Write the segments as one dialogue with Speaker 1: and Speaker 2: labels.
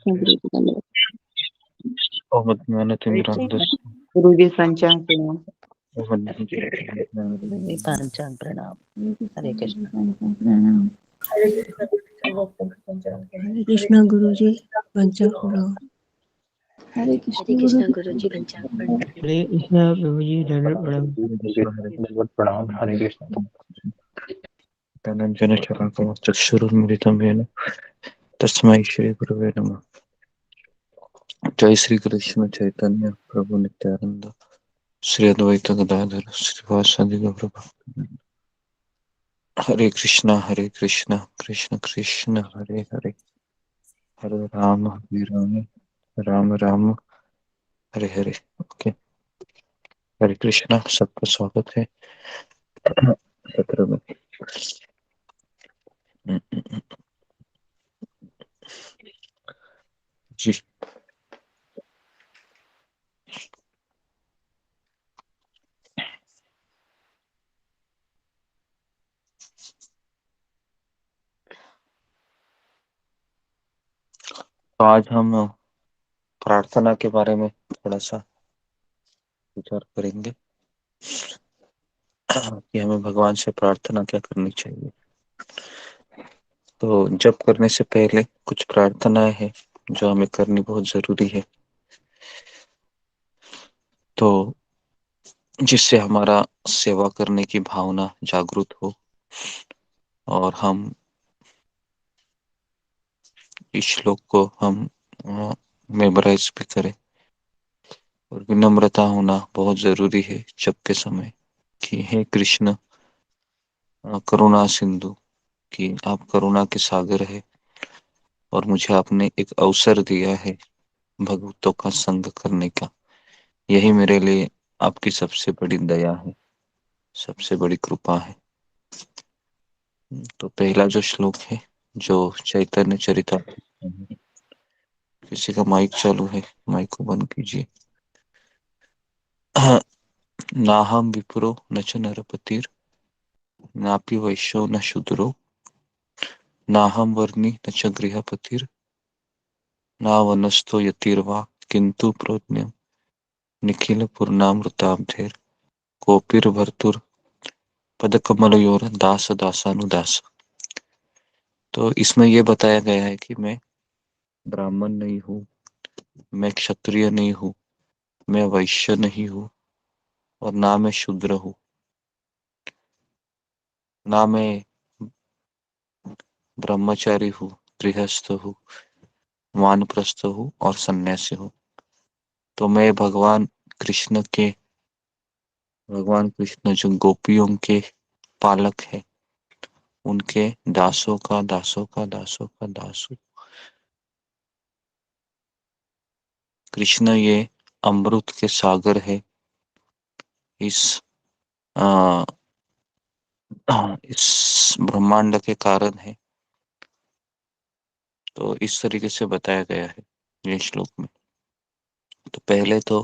Speaker 1: गुरु जी पंचांग प्रणाम।
Speaker 2: पंचांग प्रणाम। हरे कृष्ण।
Speaker 3: हरे कृष्णा गुरु जी पंचांग प्रणाम।
Speaker 4: हरे कृष्ण गुरु जी पंचांग प्रणाम।
Speaker 3: हरे कृष्णा प्रभु जी दंडवत प्रणाम।
Speaker 5: प्रणाम। हरे कृष्ण।
Speaker 6: धनंजन चरणकमल चक्षुरुन्मिलितं येन तस्मै श्री गुरवे नमः। जय श्री कृष्ण चैतन्य प्रभु नित्यानंद श्री अद्वैत गदाधर श्रीवासादि गौर भक्तवृंद। हरे कृष्ण कृष्ण कृष्ण हरे हरे, हरे राम राम राम हरे हरे। ओके, हरे कृष्णा, सबका स्वागत है सत्र में। जी तो आज हम प्रार्थना के बारे में थोड़ा सा विचार करेंगे कि हमें भगवान से प्रार्थना क्या करनी चाहिए। तो जप करने से पहले कुछ प्रार्थनाएं हैं जो हमें करनी बहुत जरूरी है, तो जिससे हमारा सेवा करने की भावना जागृत हो और हम इस श्लोक को हम मेमोराइज भी करें। और विनम्रता होना बहुत जरूरी है जप के समय कि हे कृष्ण करुणा सिंधु, कि आप करुणा के सागर है और मुझे आपने एक अवसर दिया है भगवतों का संग करने का। यही मेरे लिए आपकी सबसे बड़ी दया है, सबसे बड़ी कृपा है। तो पहला जो श्लोक है जो चैतन्य चरितामृत, किसी का माइक चालू है, माइक को बंद कीजिए। नाहम विप्रो न च नरपतिर नापि वैश्यो न शूद्रो नाहम वर्णी न च गृहपतिर ना वनस्थो यतिर्वा किंतु प्रज्ञ निखिल पूर्णामृताब्धेर कोपिर भर्तुर पदकमलयोर दास दासानुदास। तो इसमें यह बताया गया है कि मैं ब्राह्मण नहीं हूँ, मैं क्षत्रिय नहीं हूँ, मैं वैश्य नहीं हूँ और ना मैं शूद्र हूँ, ना मैं ब्रह्मचारी हूँ, गृहस्थ हूँ, वानप्रस्थ हूँ और सन्यासी हूँ। तो मैं भगवान कृष्ण जो गोपियों के पालक है, उनके दासों का दास हूँ। कृष्ण ये अमृत के सागर है, इस इस ब्रह्मांड के कारण है। तो इस तरीके से बताया गया है ये श्लोक में। तो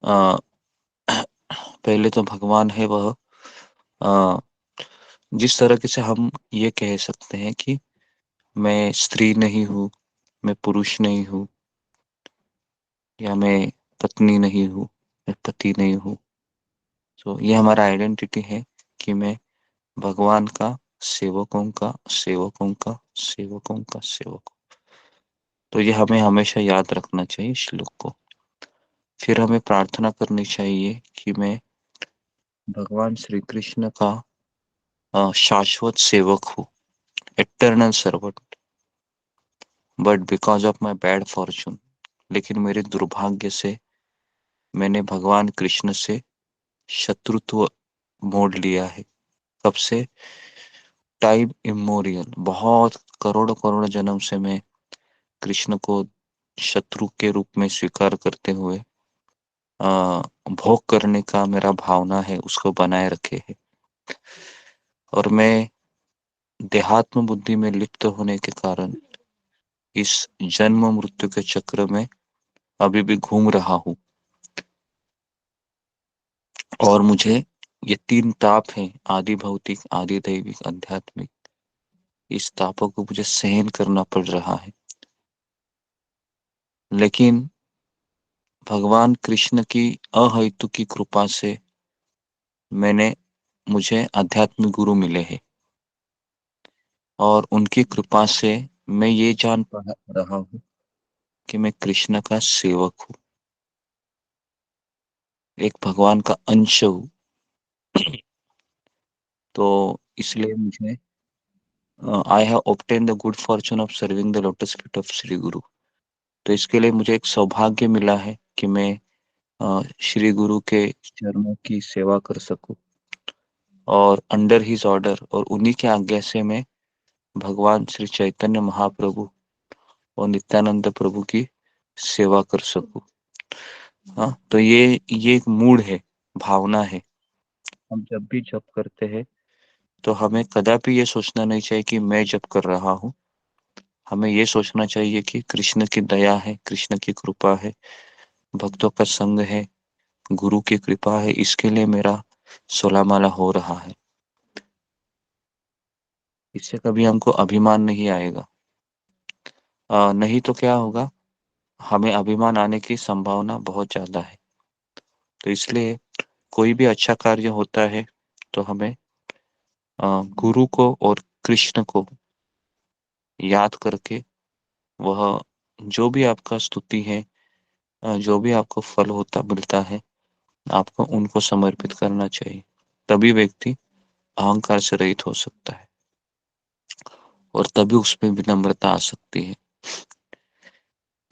Speaker 6: आ, पहले तो भगवान है वह, जिस तरीके से हम ये कह सकते हैं कि मैं स्त्री नहीं हूँ, मैं पुरुष नहीं हूँ, या मैं पत्नी नहीं हूँ, मैं पति नहीं हूँ। तो ये हमारा आइडेंटिटी है कि मैं भगवान का सेवकों का सेवक। तो ये हमें हमेशा याद रखना चाहिए श्लोक को। फिर हमें प्रार्थना करनी चाहिए कि मैं भगवान श्री कृष्ण का शाश्वत सेवक हूँ, eternal servant, but because of my bad Fortune, लेकिन मेरे दुर्भाग्य से मैंने भगवान कृष्ण से शत्रुत्व मोड़ लिया है। कब से? टाइम इमोरियल, बहुत करोड़ों करोड़ जन्म से मैं कृष्ण को शत्रु के रूप में स्वीकार करते हुए भोग करने का मेरा भावना है उसको बनाए रखे है। और मैं देहात्म बुद्धि में लिप्त होने के कारण इस जन्म मृत्यु के चक्र में अभी भी घूम रहा हूँ। और मुझे ये 3 ताप हैं, आदि भौतिक, आदि दैविक, आध्यात्मिक, इस तापों को मुझे सहन करना पड़ रहा है। लेकिन भगवान कृष्ण की अहेतु की कृपा से मुझे आध्यात्मिक गुरु मिले हैं और उनकी कृपा से मैं ये जान पा रहा हूँ कि मैं कृष्ण का सेवक हूँ, एक भगवान का अंश हूँ। तो इसलिए मुझे I have obtain the good Fortune of serving the lotus feet of Shri गुरु। तो इसके लिए मुझे एक सौभाग्य मिला है कि मैं श्री गुरु के चरणों की सेवा कर सकूं और अंडर हिज ऑर्डर और उन्हीं के आज्ञा से मैं भगवान श्री चैतन्य महाप्रभु और नित्यानंद प्रभु की सेवा कर सकूं। हाँ, तो ये एक मूड है, भावना है। हम जब भी जप करते हैं तो हमें कदापि ये सोचना नहीं चाहिए कि मैं जप कर रहा हूँ। हमें ये सोचना चाहिए कि कृष्ण की दया है, कृष्ण की कृपा है, भक्तों का संग है, गुरु की कृपा है, इसके लिए मेरा 16 माला हो रहा है। इससे कभी हमको अभिमान नहीं आएगा। नहीं तो क्या होगा, हमें अभिमान आने की संभावना बहुत ज्यादा है। तो इसलिए कोई भी अच्छा कार्य होता है तो हमें गुरु को और कृष्ण को याद करके वह जो भी आपका स्तुति है, जो भी आपको फल होता मिलता है, आपको उनको समर्पित करना चाहिए। तभी व्यक्ति अहंकार से रहित हो सकता है और तभी उसमें विनम्रता आ सकती है।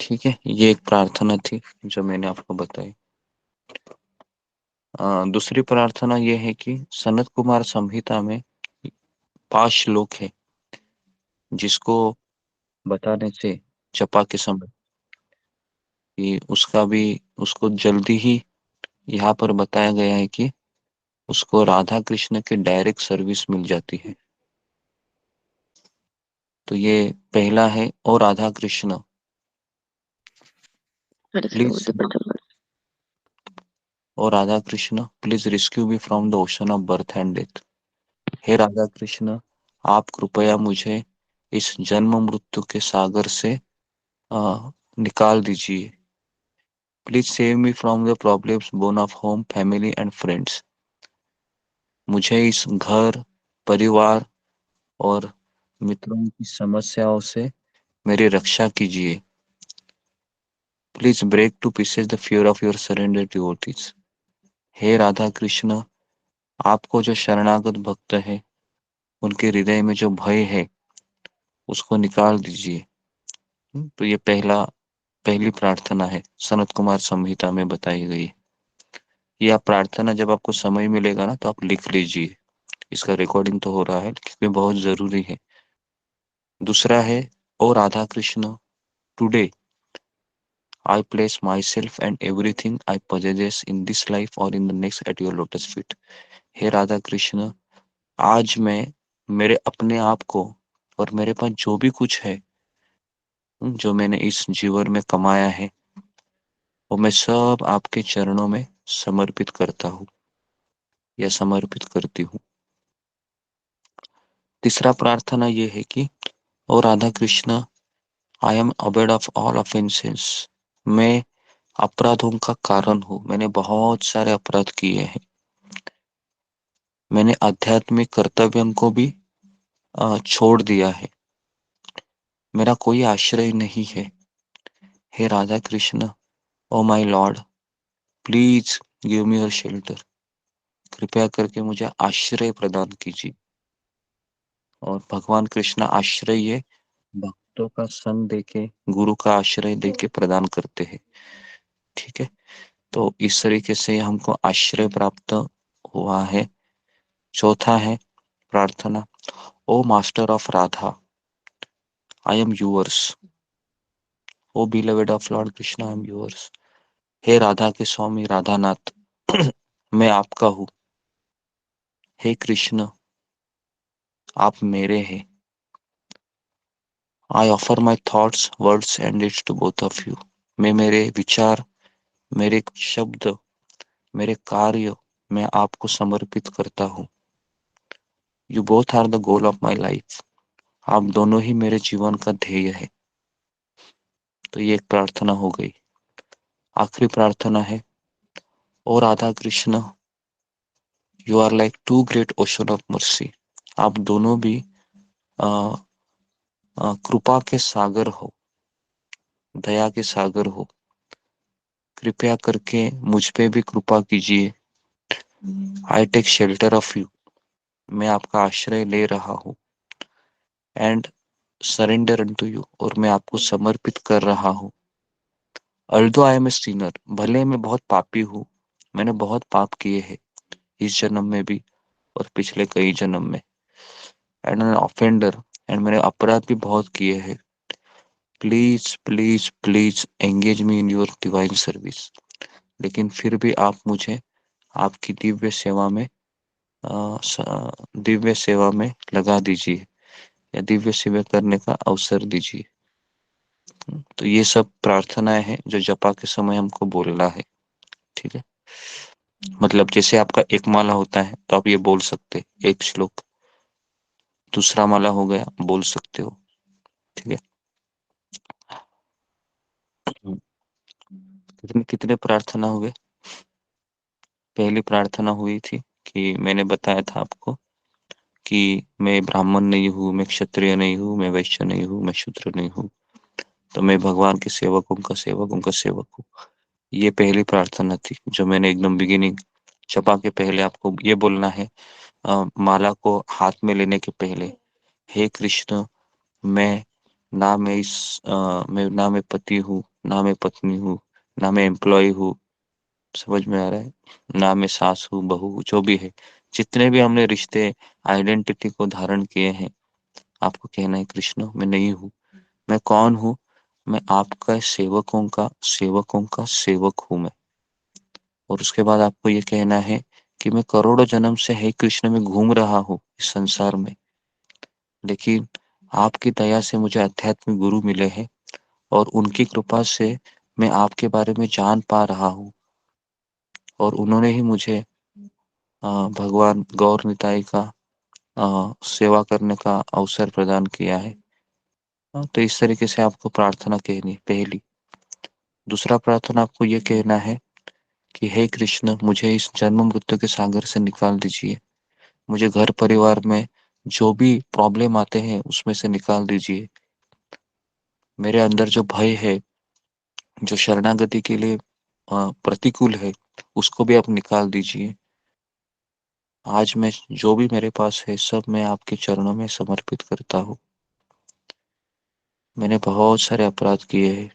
Speaker 6: ठीक है, ये एक प्रार्थना थी जो मैंने आपको बताई। दूसरी प्रार्थना ये है कि सनत कुमार संहिता में 5 श्लोक है जिसको बताने से जपा के समय कि उसको जल्दी ही यहाँ पर बताया गया है कि उसको राधा कृष्ण की डायरेक्ट सर्विस मिल जाती है। तो ये पहला है, ओ राधा कृष्ण
Speaker 4: हरे
Speaker 6: प्लीज,
Speaker 4: श्लोक प्रथम।
Speaker 6: O Radha Krishna please rescue me from the ocean of birth and death. हे राधा कृष्ण, आप कृपया मुझे इस जन्म मृत्यु के सागर से निकाल दीजिए। Please save me from the problems born of home family and friends. मुझे इस घर, परिवार और मित्रों की समस्याओं से मेरी रक्षा कीजिए। Please break to pieces the fear of your surrender devotees. हे राधा कृष्ण, आपको जो शरणागत भक्त है उनके हृदय में जो भय है उसको निकाल दीजिए। तो ये पहली प्रार्थना है, सनत कुमार संहिता में बताई गई। ये आप प्रार्थना जब आपको समय मिलेगा ना तो आप लिख लीजिए। इसका रिकॉर्डिंग तो हो रहा है क्योंकि बहुत जरूरी है। दूसरा है, O Radha Krishna, today I place myself and everything I possess in this life or in the next at your lotus feet. हे राधा कृष्ण, आज मैं मेरे अपने आप को और मेरे पास जो भी कुछ है, जो मैंने इस जीवन में कमाया है, वो मैं सब आपके चरणों में समर्पित करता हूँ या समर्पित करती हूँ। तीसरा प्रार्थना ये है कि O Radha Krishna, I am abode of all offences. मैं अपराधों का कारण हूँ, मैंने बहुत सारे अपराध किए हैं। मैंने आध्यात्मिक कर्तव्यों को भी छोड़ दिया है। मेरा कोई आश्रय नहीं है। हे Radha Krishna, O my lord, please give me your shelter. कृपया करके मुझे आश्रय प्रदान कीजिए। और भगवान कृष्ण आश्रय भक्तों का संग देके, गुरु का आश्रय देके प्रदान करते हैं। ठीक है, तो इस तरीके से हमको आश्रय प्राप्त हुआ है। चौथा है प्रार्थना, O master of Radha, I am yours. O beloved of lord Krishna, I am yours. हे राधा के स्वामी राधानाथ, मैं आपका हूँ। हे कृष्ण, आप मेरे हैं। I offer my thoughts, words and deeds to both of you. मैं मेरे विचार, मेरे शब्द, मेरे कार्य मैं आपको समर्पित करता हूँ। You both are the goal of my life. आप दोनों ही मेरे जीवन का ध्येय है। तो ये एक प्रार्थना हो गई। आखिरी प्रार्थना है, O Radha Krishna, you are like to great ocean of mercy. आप दोनों भी कृपा के सागर हो, दया के सागर हो। कृपया करके मुझ पे भी कृपा कीजिए। I take shelter of you, मैं आपका आश्रय ले रहा हूँ। एंड सरेंडर टू यू, और मैं आपको समर्पित कर रहा हूँ। Although I am a sinner, भले मैं बहुत पापी हूँ, मैंने बहुत पाप किए हैं इस जन्म में भी और पिछले कई जन्म में। एंड एन ऑफेंडर, एंड मैंने अपराध भी बहुत किए हैं। Please please please engage me in your divine service. लेकिन फिर भी आप मुझे आपकी दिव्य सेवा में लगा दीजिए, या दिव्य सेवा करने का अवसर दीजिए। तो ये सब प्रार्थनाएं हैं जो जपा के समय हमको बोलना है। ठीक है, मतलब जैसे आपका एक माला होता है तो आप ये बोल सकते, एक श्लोक। दूसरा माला हो गया, बोल सकते हो। ठीक है, कितने कितने प्रार्थना हुए? पहली प्रार्थना हुई थी कि मैंने बताया था आपको कि मैं ब्राह्मण नहीं हूँ, मैं क्षत्रिय नहीं हूँ, मैं वैश्य नहीं हूँ, मैं शूद्र नहीं हूँ, तो मैं भगवान के सेवक, उनका सेवक, उनका सेवक हूँ। ये पहली प्रार्थना थी जो मैंने एकदम बिगिनिंग जपा के पहले आपको ये बोलना है। माला को हाथ में लेने के पहले, हे कृष्ण, मैं मैं ना मैं पति हूँ, ना मैं पत्नी हूँ, ना मैं एम्प्लॉय हूँ, समझ में आ रहा है, ना मैं सास हूँ, बहू हूँ, जो भी है, जितने भी हमने रिश्ते आइडेंटिटी को धारण किए हैं, आपको कहना है कृष्ण मैं नहीं हूँ। मैं कौन हूँ? मैं आपका सेवकों का सेवक हूँ मैं। और उसके बाद आपको ये कहना है कि मैं करोड़ों जन्म से हे कृष्ण में घूम रहा हूँ इस संसार में, लेकिन आपकी दया से मुझे आध्यात्मिक गुरु मिले हैं और उनकी कृपा से मैं आपके बारे में जान पा रहा हूँ। और उन्होंने ही मुझे भगवान गौर निताई का सेवा करने का अवसर प्रदान किया है। तो इस तरीके से आपको प्रार्थना कहनी है पहली। दूसरा प्रार्थना आपको ये कहना है कि हे कृष्ण, मुझे इस जन्म मृत्यु के सागर से निकाल दीजिए। मुझे घर परिवार में जो भी प्रॉब्लम आते हैं उसमें से निकाल दीजिए। मेरे अंदर जो भय है, जो शरणागति के लिए प्रतिकूल है, उसको भी आप निकाल दीजिए। आज मैं जो भी मेरे पास है सब मैं आपके चरणों में समर्पित करता हूँ। मैंने बहुत सारे अपराध किए हैं,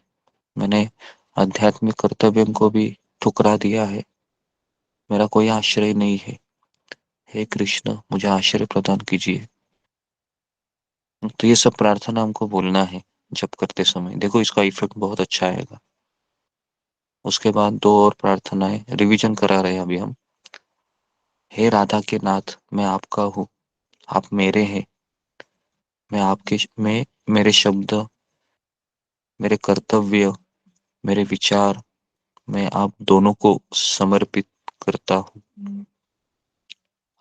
Speaker 6: मैंने आध्यात्मिक कर्तव्यों को भी ठुकरा दिया है, मेरा कोई आश्रय नहीं है। हे कृष्ण, मुझे आश्रय प्रदान कीजिए। तो ये सब प्रार्थना हमको बोलना है जब करते समय। देखो इसका इफेक्ट बहुत अच्छा आएगा। उसके बाद दो और प्रार्थनाएं रिवीजन करा रहे हैं अभी हम। हे राधा के नाथ, मैं आपका हूँ, आप मेरे हैं। मैं मेरे शब्द, मेरे कर्तव्य, मेरे विचार, मैं आप दोनों को समर्पित करता हूँ।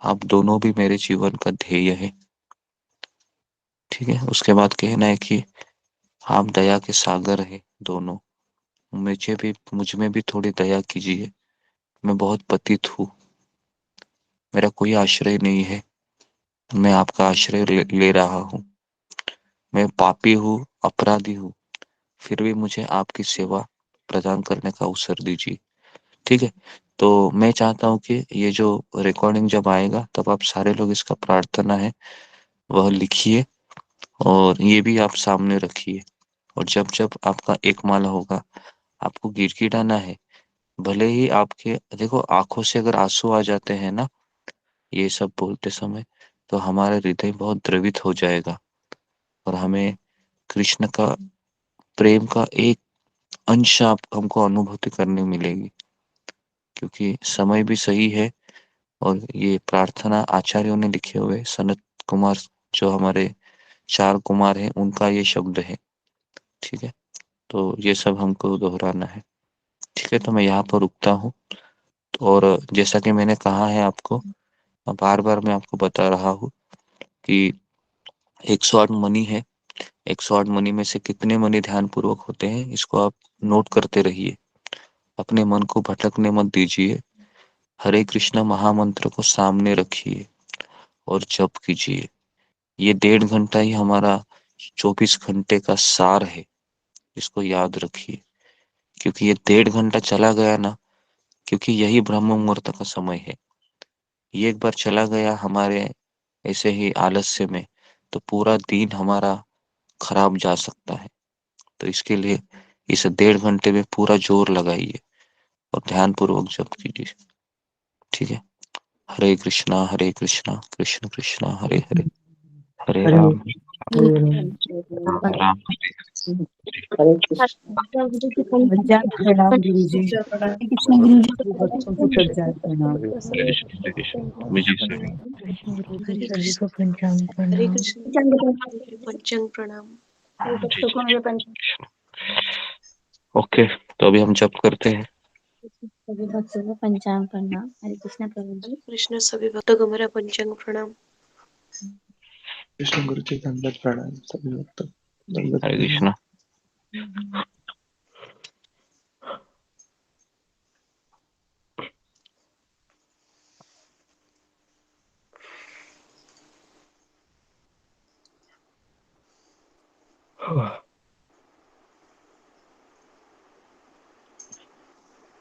Speaker 6: आप दोनों भी मेरे जीवन का ध्येय है। ठीक है, उसके बाद कहना है कि आप दया के सागर है दोनों। मुझ में भी थोड़ी दया कीजिए। मैं बहुत पतित हूँ, मेरा कोई आश्रय नहीं है, मैं आपका आश्रय ले रहा हूँ। मैं पापी हूँ, अपराधी हूँ, फिर भी मुझे आपकी सेवा प्रदान करने का अवसर दीजिए। ठीक है, तो मैं चाहता हूँ कि ये जो रिकॉर्डिंग जब आएगा तब आप सारे लोग इसका प्रार्थना है वह लिखिए और ये भी आप सामने रखिए। और जब जब आपका एक माला होगा आपको गिड़गिड़ाना है। भले ही आपके देखो आंखों से अगर आंसू आ जाते हैं ना ये सब बोलते समय, तो हमारा हृदय बहुत द्रवित हो जाएगा और हमें कृष्ण का प्रेम का एक अंश आप हमको अनुभूति करने मिलेगी। क्योंकि समय भी सही है और ये प्रार्थना आचार्यों ने लिखे हुए सनत कुमार, जो हमारे 4 कुमार हैं, उनका ये शब्द है। ठीक है, तो ये सब हमको दोहराना है। ठीक है, तो मैं यहाँ पर रुकता हूँ। और जैसा कि मैंने कहा है आपको, बार बार मैं आपको बता रहा हूँ कि 108 मनी है 108 मनी में से कितने मनी ध्यान पूर्वक होते हैं, इसको आप नोट करते रहिए। अपने मन को भटकने मत दीजिए। हरे कृष्णा महामंत्र को सामने रखिए और जप कीजिए। ये 1.5 घंटा ही हमारा 24 घंटे का सार है, इसको याद रखिए। क्योंकि ये 1.5 घंटा चला गया ना, क्योंकि यही ब्रह्म मुहूर्त का समय है, ये एक बार चला गया हमारे ऐसे ही आलस्य में, तो पूरा दिन हमारा खराब जा सकता है। तो इसके लिए इस 1.5 घंटे में पूरा जोर लगाइए और ध्यान पूर्वक जप कीजिए। ठीक है। हरे कृष्णा कृष्ण कृष्ण हरे हरे, हरे
Speaker 3: हरे
Speaker 6: राम
Speaker 3: हरे
Speaker 6: राम
Speaker 1: हरे कृष्ण।
Speaker 3: पंचांग प्रणाम गुरु जी।
Speaker 4: कृष्ण गुरु जी।
Speaker 3: बच्चों को पंचांग प्रणाम।
Speaker 6: हरे कृष्ण विजय सर।
Speaker 2: कृष्ण गुरु
Speaker 4: हरे
Speaker 2: जी सभी
Speaker 4: कृष्ण
Speaker 2: को पंचांग
Speaker 4: हरे
Speaker 2: प्रणाम।
Speaker 4: कृष्ण पंचांग प्रणाम।
Speaker 6: ओके, तो अभी हम जप करते हैं।
Speaker 4: सभी भक्तों को पंचांग प्रणाम। हरे कृष्ण प्रभु जी। कृष्ण सभी भक्तों को मेरा पंचांग प्रणाम।
Speaker 5: कृष्ण गुरु जी दंडवत प्रणाम सभी भक्तों को। दंडवत
Speaker 6: हरे
Speaker 5: प्रणाम।
Speaker 6: कृष्णा।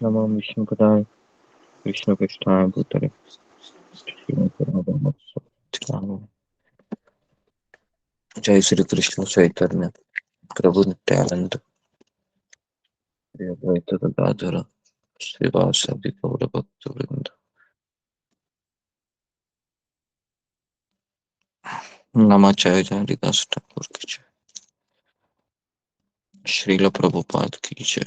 Speaker 6: नमो विष्णुपदाय कृष्ण पृष्ठाय भूतले जय श्री कृष्ण चैतन्य प्रभु नित्यानंद श्री अद्वैत गदाधर श्रीवासदि गौर भक्त वृंद। नमाचार्य हरिदास ठाकुर की जय। श्रील प्रभुपाद की जय।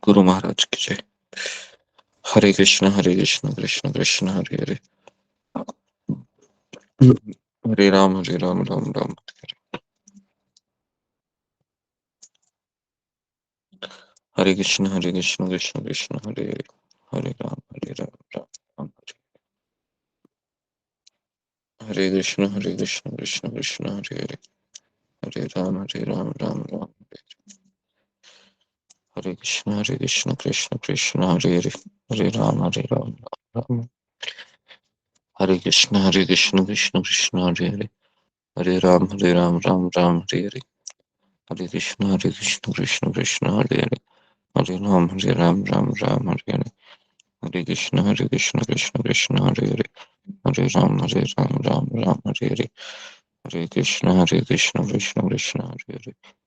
Speaker 6: गुरु महाराज की जय। हरे कृष्ण कृष्ण कृष्ण हरे हरे, हरे राम राम राम हरे कृष्ण कृष्ण कृष्ण हरे हरे, हरे राम राम राम हरे कृष्ण कृष्ण कृष्ण हरे हरे, हरे राम राम राम हरे कृष्ण कृष्ण कृष्ण हरे हरे, हरे राम राम हरे कृष्ण कृष्ण कृष्ण हरे हरे, हरे राम राम हरे हरे, हरे कृष्ण कृष्ण कृष्ण हरे हरे, हरे राम राम हरे हरे, हरे कृष्ण कृष्ण कृष्ण हरे हरे, हरे राम राम हरे हरे, हरे कृष्ण कृष्ण कृष्ण हरे हरे,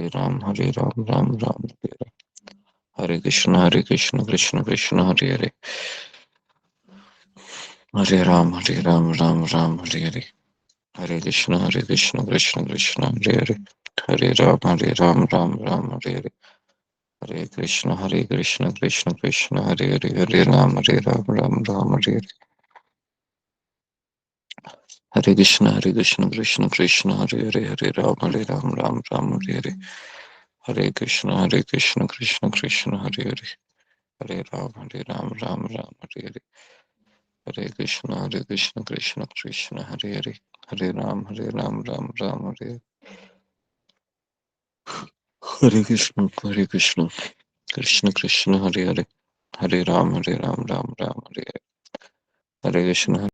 Speaker 6: हरे राम राम हरे हरे, हरे कृष्ण कृष्ण कृष्ण हरे हरे, हरे राम राम हरे हरे, हरे कृष्ण कृष्ण कृष्ण हरे हरे, हरे राम राम हरे हरे, हरे कृष्ण कृष्ण कृष्ण हरे हरे, हरे राम राम हरे हरे, हरे कृष्ण कृष्ण कृष्ण हरे हरे, हरे राम राम हरे हरे, हरे कृष्ण कृष्ण कृष्ण हरे हरे, हरे राम राम हरे हरे, हरे कृष्ण कृष्ण कृष्ण हरे हरे, हरे राम राम हरे हरे, हरे कृष्ण कृष्ण कृष्ण हरे हरे, हरे राम राम राम हरे हरे, हरे कृष्ण